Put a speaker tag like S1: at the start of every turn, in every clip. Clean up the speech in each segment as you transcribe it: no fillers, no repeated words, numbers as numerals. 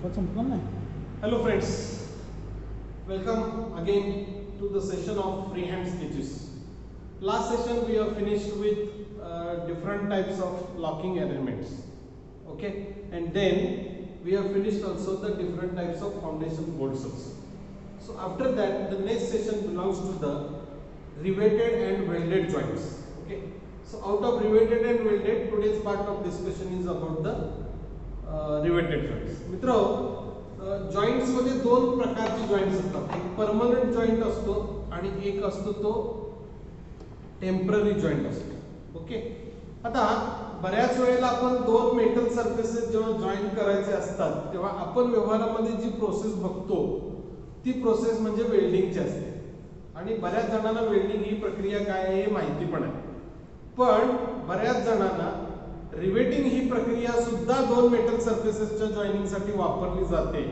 S1: Hello friends, welcome again to the session of freehand sketches. Last session we have finished with different types of locking elements, okay, and then we have finished also the different types of foundation bolts also. So after that the next session belongs to the riveted and welded joints, okay. So out of riveted and welded, today's part of discussion is about the riveted joints. मित्रो joints मध्ये दोन प्रकारचे joints असतात, एक permanent joint असतो आणि एक असतो तो टेम्पररी जॉइंट असतो, ओके. आता बऱ्याच वेळेला आपण दोन मेटल सरफेसेस जेव्हा जॉईन करायचे असतात तेव्हा आपण व्यवहारामध्ये जी प्रोसेस बघतो ती प्रोसेस म्हणजे वेल्डिंगची असते आणि बऱ्याच जणांना वेल्डिंग ही प्रक्रिया काय आहे हे माहिती पण आहे. पण बऱ्याच जणांना रिवेटिंग ही प्रक्रिया सुद्धा दोन मेटल सरफेसेसच्या जॉइनिंगसाठी वापरली जाते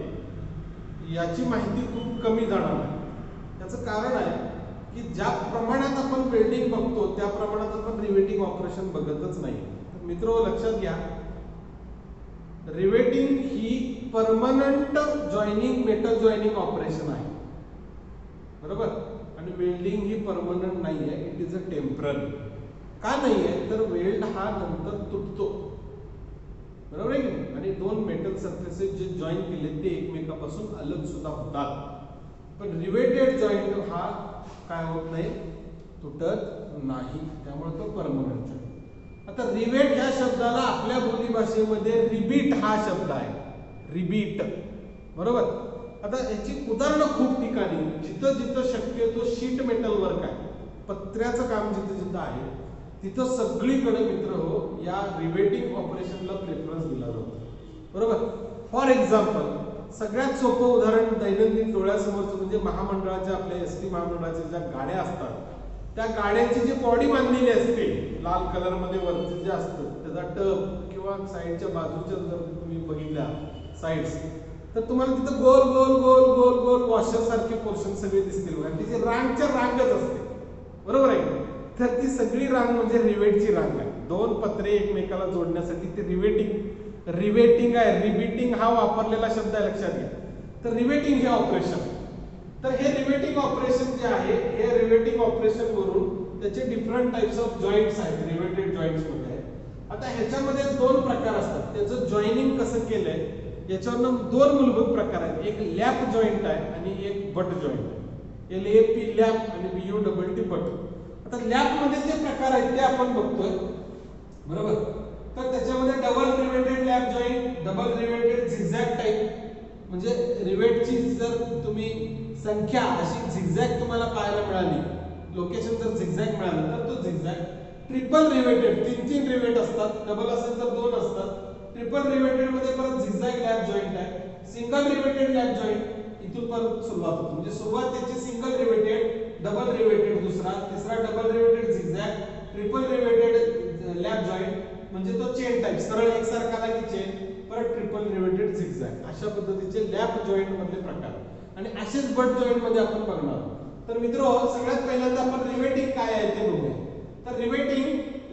S1: याची माहिती खूप कमी जणांना आहे. याचं कारण आहे की ज्या प्रमाणात आपण वेल्डिंग बघतो त्या प्रमाणात आपण रिवेटिंग ऑपरेशन बघतच नाही. तर मित्रो लक्षात घ्या, रिवेटिंग ही permanent joining metal joining operation आहे, बरोबर, आणि वेल्डिंग ही परमनंट नाही आहे, इट इज अ टेम्पररी. का नाही आहे तर वेल्ड हा नंतर तुटतो, बरोबर आहे की, आणि दोन मेटल सरफेसेस जे जॉईन केले ते एकमेकांपासून अलग सुद्धा होतात. पण रिवेटेड जॉईंट हा काय होत नाही, तुटत नाही, त्यामुळे तो परमनंट जॉईंट. आता रिवेट ह्या शब्दाला आपल्या बोलीभाषेमध्ये रिबीट हा शब्द आहे, रिबीट, बरोबर. आता याची उदाहरणं खूप ठिकाणी जिथं जिथं शक्यतो शीट मेटल वर्क आहे, पत्र्याचं काम जिथं जिथं आहे तिथं सगळीकडे मित्र हो या रिवेटिंग ऑपरेशनला प्रेफरन्स दिला जातो, बरोबर. फॉर एक्झाम्पल सगळ्यात सोपं उदाहरण दैनंदिन डोळ्यासमोरचं म्हणजे महामंडळाच्या आपल्या एसटी महामंडळाच्या ज्या गाड्या असतात त्या गाड्यांची जी बॉडी बांधलेली असते लाल कलर मध्ये वरती जे असतं त्याचा टप किंवा साईडच्या बाजूच्या जर तुम्ही बघितल्या साईड्स तर तुम्हाला तिथं गोल गोल गोल गोल गोल वॉशर सारखे पोर्शन सगळे दिसतील आणि तिची रांगच्या रांगच असते, बरोबर आहे. तर ती सगळी रांग म्हणजे रिवेटची रांग आहे. दोन पत्रे एकमेकाला जोडण्यासाठी ते रिवेटिंग आहे. रिबीटिंग हा वापरलेला शब्द आहे, लक्षात घ्या. तर रिवेटिंग हे ऑपरेशन, तर हे रिवेटिंग ऑपरेशन जे आहे हे रिवेटिंग ऑपरेशन वरून त्याचे डिफरंट टाइप्स ऑफ जॉइंट्स आहेत रिवेटेड जॉइंट्स मध्ये. आता ह्याच्यामध्ये दोन प्रकार असतात, त्याचं जॉइनिंग कसं केलंय याच्यावरून दोन मूलभूत प्रकार आहेत, एक लॅप जॉइंट आहे आणि एक बट जॉइंट आहे. LAP लॅप आणि BUTT बट. आता लॅप मध्ये जे प्रकार आहेत ते आपण बघतोय, बरोबर. तर त्याच्यामध्ये double riveted lap joint, double riveted zigzag type, म्हणजे रिवेटची जर तुम्ही संख्या अशी झिगझॅग तुम्हाला पाहायला मिळाली, लोकेशन जर झिगझॅग मिळालं तर तो झिगझॅग. ट्रिपल रिवेटेड, तीन रिवेट असतात, डबल असेल तर दोन असतात. ट्रिपल रिवेटेड मध्ये परत झिगझॅग लॅप जॉइंट आहे. सिंगल रिवेटेड लॅप जॉइंट इथून परत सुरुवात होते, म्हणजे सुरुवात त्याची सिंगल रिवेटेड, डबल रिवेटेड दुसरा, तिसरा double riveted zigzag, triple riveted lap joint म्हणजे तो चेन टाइप, सरळ एकसारखा आला की चेन, परत ट्रिपल रिवेटेड झिगझॅग, अशा पद्धतीचे लॅप जॉइंट मधले प्रकार. आणि असेच बट जॉइंट मध्ये आपण बघणार. तर मित्रो सगळ्यात पहिल्यांदा आपण रिवेटिंग काय आहे ते बघूया. तर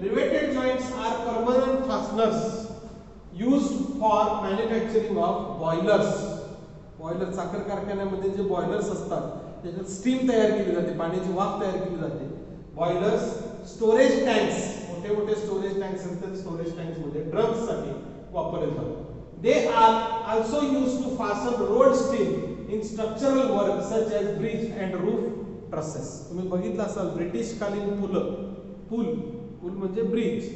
S1: riveted joints are permanent fasteners used for manufacturing of boilers. Boiler साखर कारखान्यामध्ये जे बॉयलर्स असतात त्याच्यात स्टीम तयार केली जाते, पाण्याची वाफ तयार केली जाते. बॉयलर्स, स्टोरेज टँक्स, मोठे मोठे स्टोरेज टँक्स असतात, स्टोरेज टँक्स मध्ये ड्रम्स साठी वापरले जातात. They are also used to fasten rolled steel in structural work such as bridge and roof trusses. तुम्ही बघितलं असाल ब्रिटिश कालीन पूल म्हणजे ब्रिज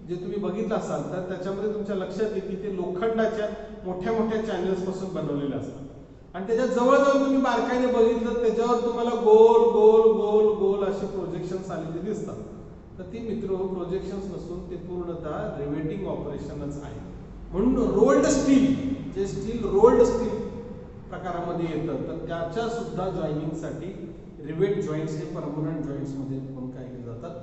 S1: जे तुम्ही बघितलं असाल तर त्याच्यामध्ये तुमच्या लक्षात येईल की ते लोखंडाच्या मोठ्या मोठ्या चॅनल्स पासून बनवलेले असतात आणि त्याच्या जवळ जाऊन तुम्ही बारकाईने बघितलं त्याच्यावर तुम्हाला गोल गोल गोल गोल असे प्रोजेक्शन्स आलेले दिसतात. तर ती मित्र प्रोजेक्शन्स नसून ते पूर्णतः रिवेटिंग ऑपरेशनच आहे. म्हणून रोल्ड स्टील, जे स्टील रोल्ड स्टील प्रकारामध्ये येतं तर त्याच्या सुद्धा जॉईनिंगसाठी रिवेट जॉइंट्स हे परमनंट जॉइंट्स मध्ये पण काय केले जातात,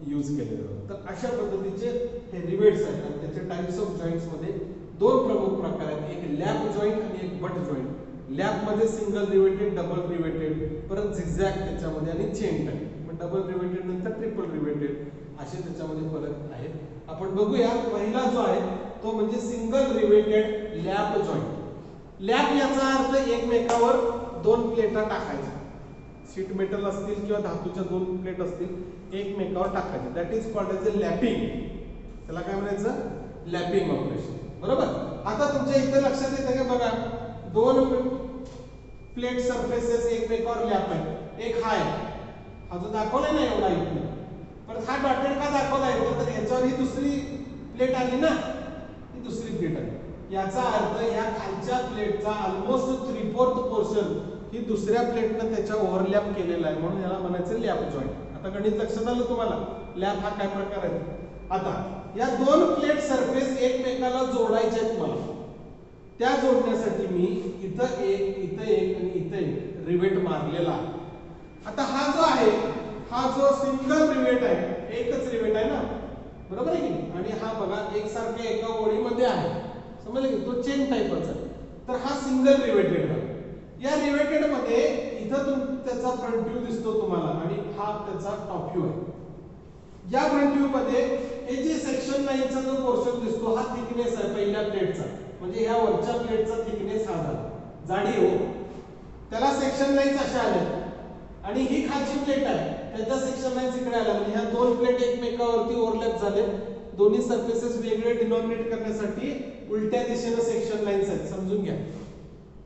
S1: यूज केले जातात. तर अशा पद्धतीचे हे रिवेट्स आहेत आणि त्याचे टाइप्स ऑफ जॉइंट्स मध्ये दोन प्रमुख प्रकार आहेत, एक लॅप जॉइंट आणि एक बट जॉइंट. लॅप मध्ये सिंगल रिवेटेड, डबल रिवेटेड, परत झिगझॅग त्याच्यामध्ये आणि चेन टाइप. मग डबल रिवेटेड नंतर ट्रिपल रिवेटेड असे त्याच्यामध्ये फरक आहेत. आपण बघूया पहिला जो आहे तो म्हणजे single riveted lap joint. Lap याचा अर्थ एकमेकावर दोन प्लेटा टाकायच्या, शीट मेटल असतील किंवा धातूच्या दोन प्लेट असतील एकमेकावर टाकायच्या, that is called as a lapwing. त्याला काय म्हणायचं? Lapwing operation. बरोबर. आता तुमच्या इथे लक्षात येतं का बघा, दोन प्लेट सरफेसेस एकमेकावर लॅप आहे. एक हा आहे, हा जो दाखवलाय ना एवढा इथे, पण हा डॉटेड का दाखवला आहे तर याच्यावर ही दुसरी प्लेट आली ना, ही दुसरी प्लेट आली. याचा अर्थ या खालच्या प्लेटचा ऑलमोस्ट 3/4 पोर्शन ही दुसऱ्या प्लेटनं त्याच्या ओव्हरलॅप केलेला आहे, म्हणून याला म्हणायचं लॅप जॉइंट. आता गणित लक्षात आलं तुम्हाला, लॅप हा काय प्रकार आहे. आता या दोन प्लेट सरफेस एकमेकाला जोडायचे आहेत मला, त्या जोडण्यासाठी मी इथं एक आणि इथं एक रिवेट मारलेला आहे. आता हा जो आहे, हा जो सिंगल रिवेट आहे, एकच रिवेट आहे ना, बरोबर आहे की. आणि हा बघा एकसारख्या एका ओळीमध्ये आहे, समजलं की, तो चेन टाइपच आहे. तर हा सिंगल रिवेटेड आहे. या रिवेटेड मध्ये इथं त्याचा फ्रंट व्ह्यू दिसतो तुम्हाला आणि हा त्याचा टॉप व्ह्यू आहे. या फ्रंट व्ह्यू मध्ये हे जे सेक्शन लाईनचा जो पोर्शन दिसतो हा थिकनेस आहे पहिल्या प्लेटचा, म्हणजे ह्या वरच्या प्लेटचा थिकनेस हा झाला, जाडी हो. त्याला सेक्शन लाईन्स अशा आल्या आणि ही खालची प्लेट आहे, त्याच्या सेक्शन लाईन्स इकडे आल्या, म्हणजे ह्या दोन प्लेट एकमेकावरती ओव्हरलॅप झाले. दोन्ही सरफेसेस वेगळे डिनॉमिनेट करण्यासाठी उलट्या दिशेने सेक्शन लाईन्स आहेत, समजून घ्या.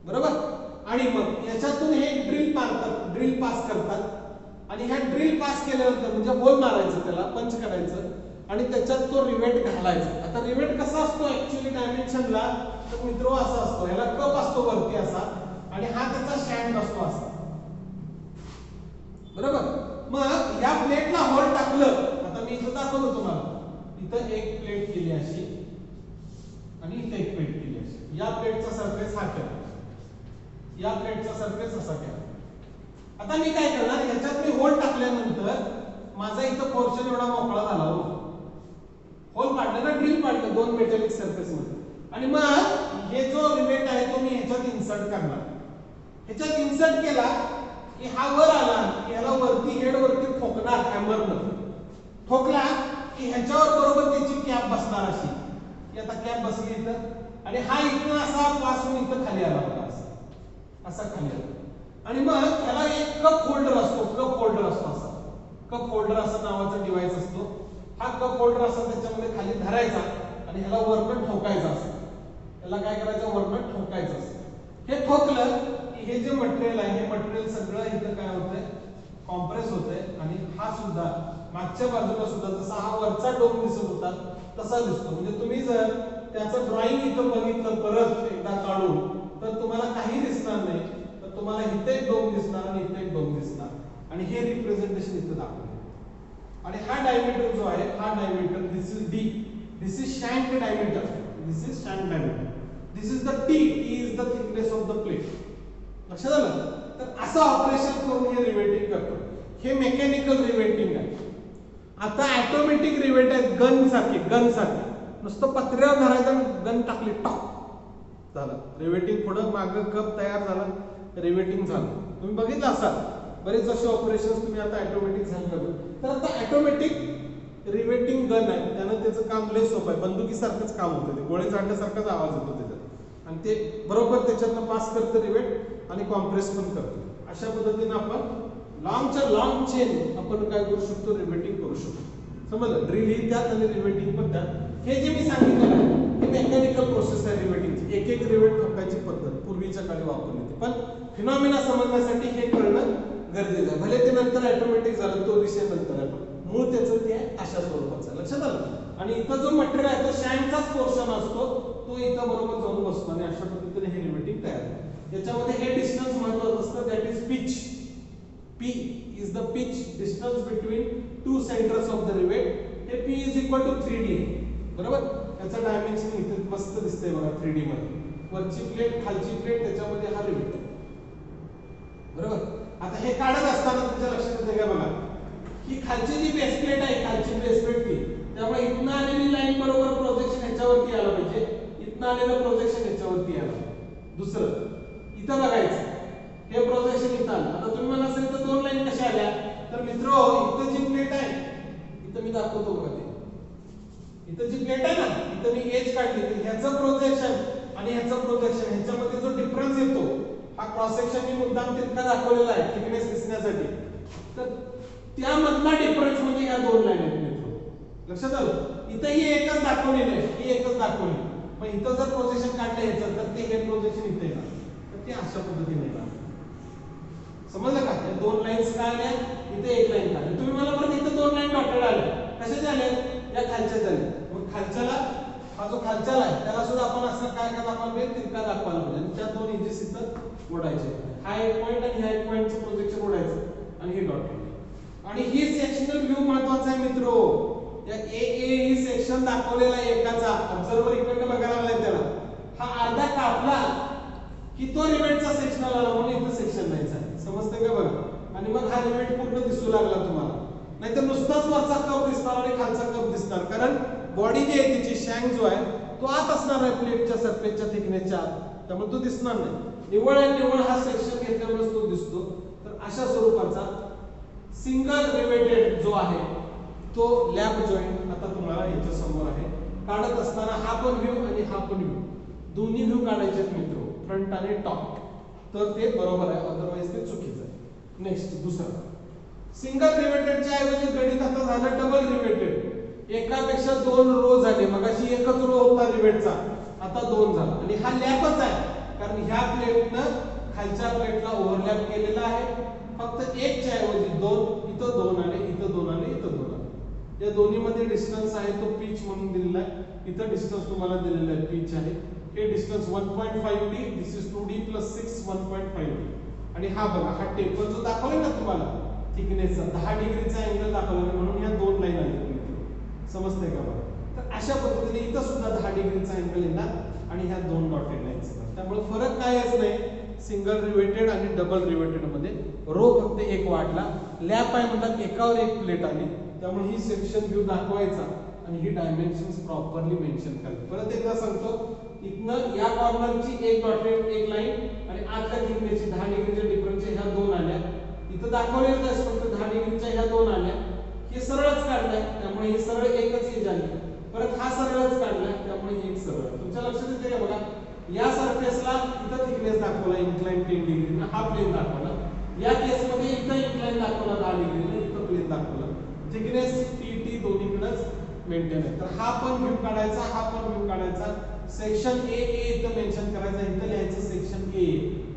S1: बरोबर. आणि मग याच्यातून हे ड्रिल मारतात, ड्रिल पास करतात आणि ह्या ड्रिल पास केल्यानंतर म्हणजे होल मारायचं, त्याला पंच करायचं आणि त्याच्यात तो रिवेट घालायचा. आता रिवेट कसा असतो ऍक्च्युअली डायमेन्शनला, तर मित्रो असा असतो, ह्याला कप असतो वरती असा आणि हा त्याचा स्टँड असतो असा. बरोबर. मग या प्लेटला होल टाकलं, आता मी इथं दाखवतो तुम्हाला, इथं एक प्लेट केली अशी आणि इथं एक प्लेट केली अशी. या प्लेटचा सरफेस हा केला, या प्लेटचा सरफेस असा केला. आता मी काय करणार, याच्यात मी होल टाकल्यानंतर माझा इथं पोर्शन एवढा मोकळा झाला, होल पाडलं ना, ड्रिल पाडलं दोन मेटॅलिक सरफेस मध्ये. आणि मग हे जो रिवेट आहे तो मी ह्याच्यात इन्सर्ट करणार. ह्याच्यात इन्सर्ट केला की हा वर आला की ह्याला वरती हेड वरती ठोकणार, हॅमरनं ठोकला की ह्याच्यावर बरोबर त्याची कॅप बसणार अशी. आता कॅप बसली इथं आणि हा इथं असा पास होऊन इथं खाली आला बघा, असा खाली आला. आणि मग ह्याला एक कप होल्डर असतो, कप होल्डर असतो असा, कप होल्डर असं नावाचा डिव्हाइस असतो. हा कप होल्डर असा त्याच्यामध्ये खाली धरायचा आणि ह्याला वरनं ठोकायचा असं. त्याला काय करायचं, वरनं ठोकायचं असं. हे ठोकलं की हे जे मटेरियल आहे, हे मटेरियल सगळं इथं काय होतंय, कॉम्प्रेस होतंय आणि हा सुद्धा मागच्या बाजूला सुद्धा जसा हा वरचा डोम दिसत होता तसा दिसतो. म्हणजे तुम्ही जर त्याचं ड्रॉइंग इथं बघितलं परत एकदा काढून तर तुम्हाला काही दिसणार नाही, तर तुम्हाला इथे एक डोम दिसणार आणि इथे एक डोम दिसणार आणि हे रिप्रेझेंटेशन इथं दाखवलं. आणि हा डायमीटर जो आहे, हा diameter this is D, this is shank diameter, this is shank diameter, this is the T, T is the thickness of the plate. लक्षात आलं. तर असं ऑपरेशन करून हे रिवेटिंग करतो. हे मेकॅनिकल रिवेटिंग आहे. आता ऑटोमॅटिक रिवेट आहेत, गन सारखे, गन सारखे नुसतं पत्र्यावर धरायचं, गन टाकली टॉप झालं, रिवेटिंग. पुढं मागं कप तयार झाला, रिवेटिंग झालं. तुम्ही बघितलं असाल बरेच असे ऑपरेशन्स तुम्ही आता ऑटोमॅटिक झाले. तर आता ऑटोमॅटिक रिवेटिंग गन आहे, त्यानं त्याचं काम लय सोपं आहे, बंदुकीसारखंच काम होतं. ते गोळे झाडल्यासारखाच आवाज येतो त्याच्यात आणि ते बरोबर त्याच्यातनं पास करतं रिवेट आणि कॉम्प्रेस पण करतं. अशा पद्धतीने आपण लाँगच्या लाँग चेन आपण काय करू शकतो, रिवेटिंग करू शकतो. समजलं. ड्रिल ही त्यात आणि रिवेटिंग पण त्यात. हे जे मी सांगितलं आहे हे मेकॅनिकल प्रोसेस आहे रिवेटिंगची. एक एक रिवेट ठोकायची पद्धत पूर्वीच्या काळी वापरली होती, पण फिनॉमिना समजण्यासाठी हे कळणं गरजेचं आहे. भले ते नंतर ऑटोमॅटिक झालं, तो विषय नंतर आहे, पण मूळ त्याचं ते अशा स्वरूपाचं. लक्षात आलं. आणि इथं जो मटेरियल आहे तो शँकचाच पोर्शन असतो, तो इथं बरोबर जाऊन बसतो आणि अशा पद्धतीने हे रिवेटिंग तयार होतं. याच्यामध्ये हे डिस्टन्स महत्त्वाचं असतं, that is pitch. P is the pitch distance between two centers of the rivet. हे P is equal to 3D. बरोबर. त्याचं डायमेन्शन इथे मस्त दिसतंय बघा 3D मध्ये. वरची प्लेट, खालची प्लेट, त्याच्यामध्ये हा रिवेट. बरोबर. आता हे काढत असताना तुमच्या लक्षात येते का बघा, ही खालची जी बेस प्लेट आहे, खालची बेस प्लेट ती, त्यामुळे इथनं आलेली लाईन बरोबर प्रोजेक्शन ह्याच्यावरती आलं पाहिजे, इथनं आलेलं प्रोजेक्शन ह्याच्यावरती आलं. दुसरं इथं बघायचं, हे प्रोजेक्शन इथं आलं. आता तुम्ही मला असेल तर दोन लाईन कशा आल्या, तर मित्रो इथं जी प्लेट आहे, इथं मी दाखवतो बघा, ते इथं जी प्लेट आहे ना, इथं मी एज काढली, तर ह्याचं प्रोजेक्शन आणि ह्याचं प्रोजेक्शन ह्याच्यामध्ये जो क्रॉस सेक्शन ही मुद्दाम तिरका दाखवलेला आहे थिकनेस दिसण्यासाठी, तर त्यामधला डिफरन्स म्हणजे या दोन लाईन आहेत मित्र. लक्षात आलं? इथं ही एकच दाखवलेली आहे, ही एकच दाखवली, पण इथं जर प्रोजेक्शन काढलं याचं तर ते हे प्रोजेक्शन इथे येणार, तर ते अशा पद्धतीने येणार. समजलं का? या दोन लाईन्स काय आल्या, इथे एक लाईन काढली. तुम्ही मला परत इथं दोन लाईन डॉटेड आल्या, कशाचे आले? या खालच्या झाले. मग खालच्याला हा जो खालच्याला आहे त्याला सुद्धा आपण असं काय काय दाखवायला पाहिजे, तिरका दाखवायला पाहिजे, आणि त्या दोन एजेस इथं ओढायचे. हा एक पॉइंट आणि ह्या एक पॉइंटचं प्रोजेक्शन ओढायचं आणि हे डॉटेड. आणि ही सेक्शनल व्ह्यू महत्वाचा आहे मित्रो. या ए ए ही सेक्शन दाखवलेला आहे एकाचा, ऑब्झर्वर इकडनं बघायला लागलाय त्याला, हा अर्धा कापला की तो रिवेटचा सेक्शनल आला, म्हणून इथं सेक्शन द्यायचा आहे. समजतंय का बघा? आणि मग हा रिवेट पूर्ण दिसू लागला तुम्हाला. नाहीतर नुसताच वरचा कप दिसणार आणि खालचा कप दिसणार, कारण बॉडी जी आहे तिची शँक जो आहे तो आत असणार आहे प्लेटच्या सरफेसच्या थिकनेसच्या आत, त्यामुळे तो दिसणार नाही. निव्वळ आणि निव्वळ हा सेक्शन घेतल्यामुळे तो दिसतो. तर अशा स्वरूपाचा सिंगल रिवेटेड जो आहे तो लॅप जॉइंट आता तुम्हाला याच्या समोर आहे. काढत असताना हा पण व्ह्यू आणि हा पण व्ह्यू, दोन्ही व्ह्यू काढायचे आहेत मित्र, फ्रंट आणि टॉप, तर ते बरोबर आहे, अदरवाइज ते चुकीचं आहे. नेक्स्ट दुसरा, सिंगल रिवेटेडच्या ऐवजी गणित आता झालं डबल रिवेटेड. एकापेक्षा दोन रो झाले, मगाशी एकच रो होता रिवेटचा, आता दोन झाला. आणि हा लॅपच आहे, कारण ह्या प्लेटनं खालच्या प्लेटला ओव्हरलॅप केलेला आहे. फक्त एकच्या ऐवजी दोन, इथं दोन आले, इथं दोन आले, इथं दोन आले. या दोन्ही मध्ये डिस्टन्स आहे तो पिच म्हणून दिलेला आहे. इथं डिस्टन्स तुम्हाला दिलेला आहे, पिच आहे. हे distance 1.5d, this is 2d + 6 1.5d. आणि हा बघा, हा टेपर जो दाखवला ना तुम्हाला थिकनेसचा 10 डिग्रीचा अँगल दाखवला, म्हणून ह्या दोन लाईन आल्या. समजतंय का बघा? तर अशा पद्धतीने इथं सुद्धा 10 डिग्रीचा अँगल येणार आणि ह्या दोन डॉटेड लाईन्स येतात. त्यामुळे फरक कायच नाही सिंगल रिवेटेड आणि डबल रिवेटेड मध्ये. रो फक्त एक वाढला, लॅप आहे म्हणतात एकावर एक प्लेट आली, त्यामुळे ही सेक्शन व्ह्यू दाखवायचा आणि ही डायमेन्शन्स प्रॉपरली मेन्शन करायची. परत एकदा सांगतो, इथनं या कॉर्नरची एक डॉटेड एक लाईन आणि आतल्या थिकनेसची 10 डिग्रीच्या डिफरन्सच्या ह्या दोन आल्या. इथं दाखवलेलं आहे फक्त 10 डिग्रीच्या ह्या दोन आल्या. हे सरळच काढलाय, त्यामुळे हे सरळ एकच एज आली. परत हा सरळच काढलाय, त्यामुळे एक सरळ. तुमच्या लक्षात येते का बघा? या सरफेसला इथं थिकनेस दाखवला इन्क्लाइन 10 डिग्री, हा प्लेन दाखवला. या केस मध्ये इथं इन्क्लाइन दाखवला 10 डिग्री, इथं प्लेन दाखवला. थिकनेस टी दोन्हीकडेच मेंटेन आहे. तर हा पण व्ह्यू काढायचा, हा पण व्ह्यू काढायचा. सेक्शन ए इथं मेन्शन करायचा, इथं लिहायचं सेक्शन ए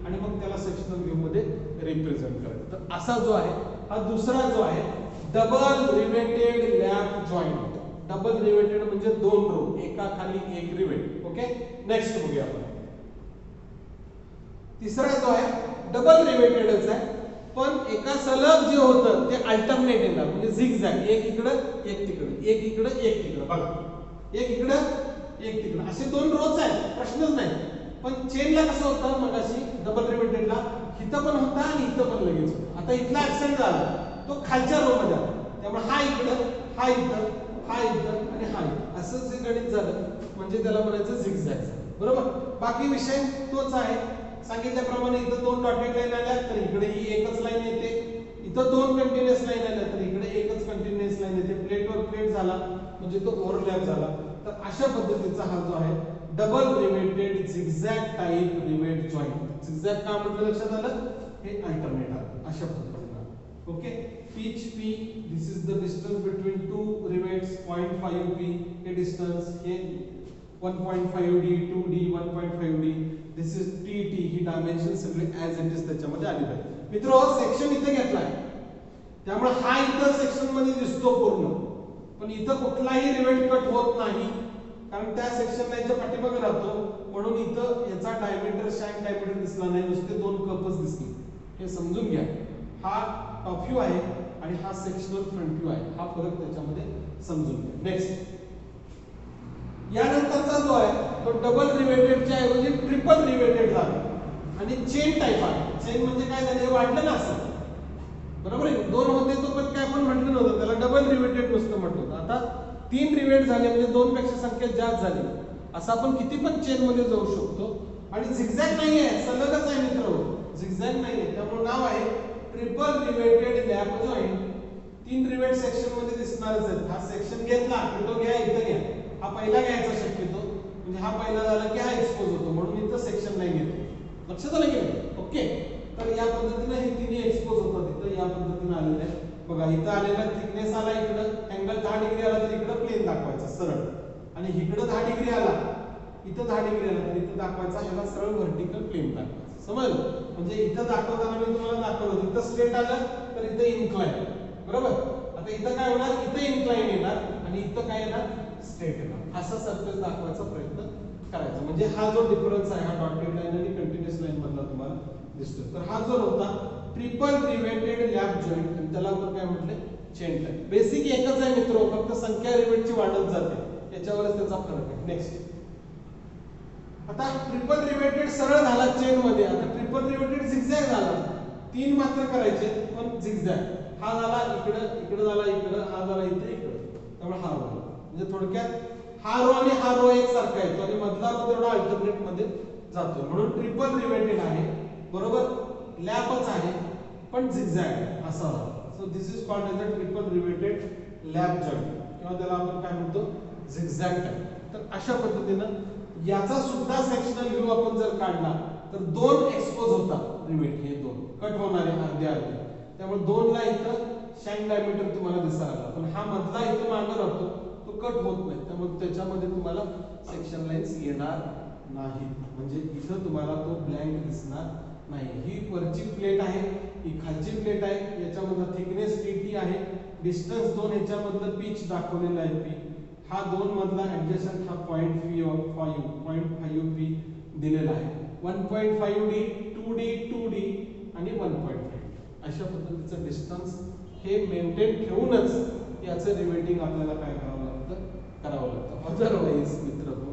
S1: आणि मग त्याला सेक्शनल व्ह्यू मध्ये रिप्रेझेंट करायचं. तर असा जो आहे हा दुसरा जो आहे double riveted lap joint. Double riveted म्हणजे दोन रो, एका खाली एक रिवेट. ओके, नेक्स्ट बघूया आपण. तिसरा जो आहे डबल रिवेटेडच आहे, पण एका सलग जे होतं ते अल्टरनेट येणार, म्हणजे झिगझॅग, एक इकडं एक तिकडं, एक इकडं एक तिकडं. बघा, एक इकडं एक तिकडं, असे दोन रोज आहेत, प्रश्नच नाही. पण चेनला कसं होतं मगाशी डबल रिवेटेडला, इथं पण होता आणि इथं पण लगेच होता. आता इथला ऍक्सिडेंट झाला, तो खालच्या रो मध्ये आला, त्यामुळे हा इकडं, हा इथं, हा इथं आणि हा इथं, असं जे गणित झालं म्हणजे त्याला म्हणायचं झिगझॅग. बरोबर? बाकी विषय तोच आहे. सांगितल्याप्रमाणे इथं दोन डॉटेड लाईन आल्या तर इकडे ही एकच लाईन येते, इथं दोन कंटिन्युअस लाईन आल्या तर इकडे एकच कंटिन्युअस लाईन येते. प्लेटवर प्लेट झाला म्हणजे तो ओव्हरलॅप झाला. तर अशा पद्धतीचा हा जो आहे double riveted zigzag type rivet joint. Zigzag का म्हटलं लक्षात आलं? हे अल्टरनेट आहे अशा पद्धतीने. Okay, pitch P, this is the distance between two rivets, 0.5p हे डिस्टन्स, हे 1.5d 2d 1.5d, this is tt. He dimension सगळे ऍज इट इज त्याच्यामध्ये आली पाहिजे. मित्र, सेक्शन इथे घेतलाय त्यामुळे हा इथं सेक्शन मध्ये दिसतो पूर्ण, पण इथं कुठलाही रिवेट कट होत नाही, कारण त्या सेक्शनला याच्या पाठीमागे राहतो, म्हणून इथं याचा डायमीटर शँक डायमीटर दिसला नाही, नुसते दोन कपच दिसले. हे समजून घ्या. हा टॉप व्ह्यू आहे आणि हा सेक्शनल फ्रंट व्ह्यू आहे, हा फरक त्याच्यामध्ये समजून घ्या. नेक्स्ट, यानंतरचा जो आहे तो डबल रिवेटेडच्या ऐवजी ट्रिपल रिवेटेड झाला आणि चेन टाइप आहे. चेन म्हणजे काय झालं, हे वाढलं ना असं, बरोबर आहे? दोन होते तो पण काय आपण म्हटलं नव्हतं, त्याला डबल रिवेटेड नुसतं म्हटलं होतं. आता तीन रिवेट झाले म्हणजे दोन पेक्षा संख्या जास्त झाली, असं आपण किती पण चेन मध्ये जाऊ शकतो. आणि झिगझॅग नाही आहे, सलगच आहे मित्र, झिगझॅग नाही आहे, त्यामुळे नाव आहे ट्रिपल रिवेटेड लॅप जॉइंट. तीन रिवेट सेक्शन मध्ये दिसणारच आहेत. हा सेक्शन घेतला की तो घ्या, इथं घ्या, हा पहिला घ्यायचा शक्यतो, म्हणजे हा पहिला झाला की हा एक्सपोज होतो, म्हणून इथं सेक्शन नाही घेतो. लक्षात आलं की नाही? ओके. तर या पद्धतीने हे तिन्ही एक्सपोज होतात इथं या पद्धतीने आलेले आहे. बघा इथं आलेला थिकनेस आला, इकडं अँगल 10 डिग्री आला तर इकडं प्लेन दाखवायचं सरळ, आणि इकडं 10 डिग्री आला, इथं 10 डिग्री आला तर इथं दाखवायचा ह्याला सरळ व्हर्टिकल प्लेन दाखवायचं. समजलं? म्हणजे इथं दाखवताना मी तुम्हाला दाखवलं इथं स्ट्रेट आलं तर इथं इन्क्लाइन, बरोबर. आता इथं काय होणार, इथं इन्क्लाइन येणार आणि इथं काय येणार, स्ट्रेट येणार. असा सरफेस दाखवायचा प्रयत्न करायचा. म्हणजे हा जो डिफरन्स आहे हा डॉटेड लाईन आणि कंटिन्युअस लाईन मधला तुम्हाला दिसतो. तर हा जो होता ट्रिपल रिवेटेड लॅप जॉइंट, त्याला आपण काय म्हटले, चेन टाइप. बेसिक एकच आहे मित्र, फक्त संख्या रिवेटची वाढत जाते, याच्यावरच त्याचा फरक आहे. नेक्स्ट, आता ट्रिपल रिवेटेड सरळ झाला चेन मध्ये. आता ट्रिपल रिवेटेड झिगझॅग झाला, 3 मात्र करायचे पण झिगझॅग. हा झाला इकडं, इकडं झाला इकडं, हा झाला इथे इकडं, त्यामुळे हा रो. म्हणजे थोडक्यात हा रो आणि हा रो एक सारखा येतो आणि मधला रो तेवढा अल्टरनेट मध्ये जातो, म्हणून ट्रिपल रिवेटेड आहे, बरोबर. लॅपच आहे पण झिगझॅग असा. So this is called as a triple riveted lap joint, किंवा त्याला आपण काय म्हणतो, झिगझॅग टाइप. तर अशा पद्धतीनं याचा सुद्धा सेक्शनल व्ह्यू आपण जर काढला तर 2 एक्सपोज होतात रिवेट, हे 2 कट होणारे अर्धे अर्धे. त्यामुळे 2 ला इथं शँक डायमीटर तुम्हाला दिसायला, पण हा मधला इथं मागे राहतो, तो कट होत नाही, त्यामुळे त्याच्यामध्ये तुम्हाला सेक्शन लाईन्स येणार नाही. म्हणजे इथं तुम्हाला तो ब्लँक दिसणार नाही. ही वरची प्लेट आहे, ही खालची प्लेट आहे, याच्यामधला थिकनेस टी आहे, डिस्टन्स 2, याच्यामधलं पिच दाखवलेलं आहे पी. हा 2 मधला ऍडजस्टंट हा 0.5 पी दिलेला आहे. 1.5 डी, 2 डी, 2 डी आणि 1.5. अशा पद्धतीचं डिस्टन्स हे मेंटेन ठेवूनच याचं रिवेटिंग आपल्याला काय करावं लागतं. अदरवाईज मित्रहो,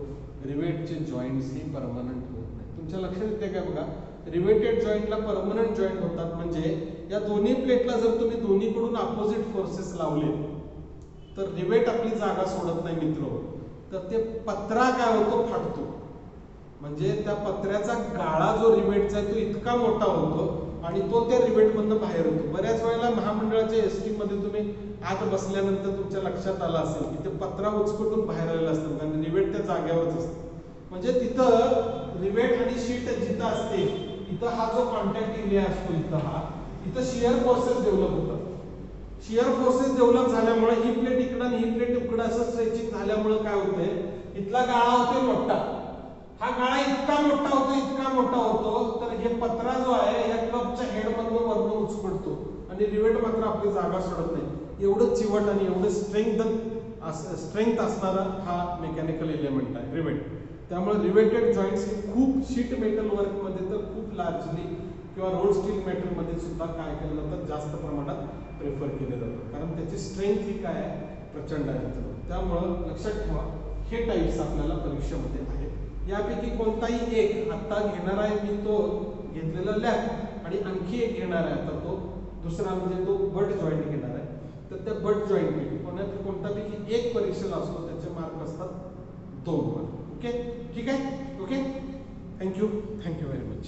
S1: रिवेटचे जॉईंट्स हे परमनंट होत नाही. तुमच्या लक्षात येते का बघा, रिवेटेड जॉईंटला परमनंट जॉईंट होतात. म्हणजे या दोन्ही प्लेटला जर तुम्ही दोन्हीकडून अपोजिट फोर्सेस लावले तर रिवेट आपली जागा सोडत नाही मित्र. तर ते पत्रा काय होतो, फाटतो. म्हणजे त्या पत्र्याचा गाळा जो रिवेटचा आहे तो इतका मोठा होतो आणि तो त्या रिवेट मधनं बाहेर होतो. बऱ्याच वेळेला महामंडळाच्या एसटी मध्ये तुम्ही आत बसल्यानंतर तुमच्या लक्षात आलं असेल की ते पत्रा उचकटून बाहेर आलेला असतं, कारण रिवेट त्या जागेवरच असतं. म्हणजे तिथं रिवेट आणि शीट जिथं असते, इथं हा जो कॉन्टॅक्ट एरिया असतो, इथं शियर फोर्सेस डेव्हलप होतात. शियर फोर्सेस डेव्हलप झाल्यामुळे ही प्लेट इकडं आणि ही प्लेट इकडं असं स्ट्रेचिंग झाल्यामुळे काय होतंय, इथला गाळा होतोय मोठा. हा गाळा इतका मोठा होतो तर हे पत्रा जो आहे या क्लबच्या हेड मधून वरनं उचपडतो आणि रिवेट मात्र आपली जागा सोडत नाही. एवढं चिवट आणि एवढं स्ट्रेंथ असणारा हा मेकॅनिकल एलिमेंट आहे रिवेट. त्यामुळे रिवेटेड जॉईंट्स हे खूप शीट मेटल वर्क मध्ये तर खूप लार्जली किंवा रोड स्टील मेटल मध्ये सुद्धा काय केलं जातं, जास्त प्रमाणात प्रेफर केले जातं, कारण त्याची स्ट्रेंथ ही काय आहे, प्रचंड आहे. त्यामुळं लक्षात ठेवा, हे टाईप्स आपल्याला परीक्षेमध्ये आहेत. यापैकी कोणताही एक आता घेणार आहे मी, तो घेतलेला लॅप, आणि आणखी एक घेणार आहे आता, तो दुसरा म्हणजे तो बट जॉईंट घेणार आहे. तर त्या बट जॉईंट पैकी कोणतापैकी एक परीक्षेला असतो, त्याचे मार्क असतात 2 मार्क. ओके, ठीक आहे. Okay, thank you very much.